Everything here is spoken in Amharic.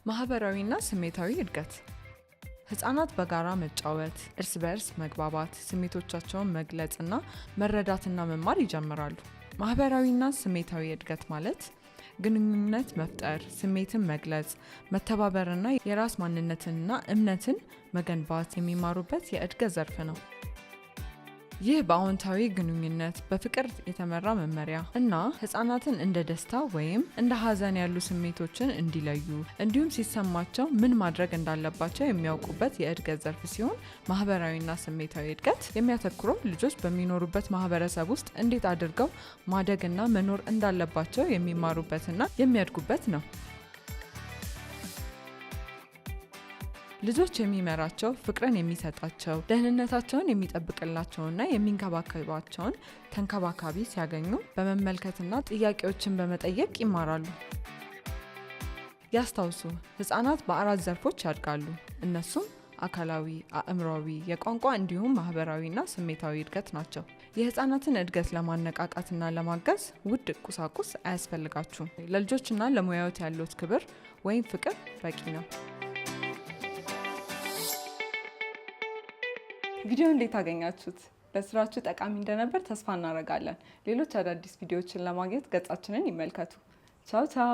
ማህበራዊና ስሜታዊ እድገት ህፃናት በጋራ መጫወት፣ እርስ በርስ መግባባት፣ ስሜቶቻቸውን መግለጽና መረዳትና መማር ይጀምራሉ። ማህበራዊና ስሜታዊ እድገት ማለት ግንኙነት መፍጠር፣ ስሜትን መግለጽ፣ መተባበርና የራስ ማንነትንና እምነትን መገንባት የሚማሩበት የእድገት ዘርፍ ነው። ይህ በአዎንታዊ ግንኙነት፣ በፍቅር የተመራ መመሪያ እና ህፃናትን እንደ ደስታ ወይም እንደ ሀዘን ያሉ ስሜቶችን እንዲለዩ እንዲሁም ሲሰማቸው ምን ማድረግ እንዳለባቸው የሚያውቁበት የእድገት ዘርፍ ሲሆን ማህበራዊና ስሜታዊ እድገት የሚያተኩረው ልጆች በሚኖሩበት ማህበረሰብ ውስጥ እንዴት አድርገው ማደግና መኖር እንዳለባቸው የሚማሩበትና የሚያድጉበት ነው። ልጆች የሚመራቸው፣ ፍቅርን የሚሰጣቸው፣ ደህንነታቸውን የሚጠብቅላቸውና የሚንከባከባቸውን ተንከባካቢ ሲያገኙ በመመልከትና ጥያቄዎችን በመጠየቅ ይማራሉ። ያስታውሱ፣ ህፃናት በ4 ዘርፎች ያድጋሉ። እነሱም አካላዊ፣ አእምሯዊ፣ የቋንቋ እንዲሁም ማህበራዊና ስሜታዊ እድገት ናቸው። የህፃናትን እድገት ለማነቃቃትና ለማገዝ ውድ ቁሳቁስ አያስፈልጋችሁም። ለልጆችና ለሙያዎት ያሉት ክብር ወይም ፍቅር በቂ ነው። ቪዲዮ እንዴት አገኛችሁት? ለስራችሁ ጠቃሚ እንደነበር ተስፋ እናደርጋለን። ሌሎች አዳዲስ ቪዲዮዎችን ለማግኘት ገጻችንን ይመልከቱ። ቻው ቻው።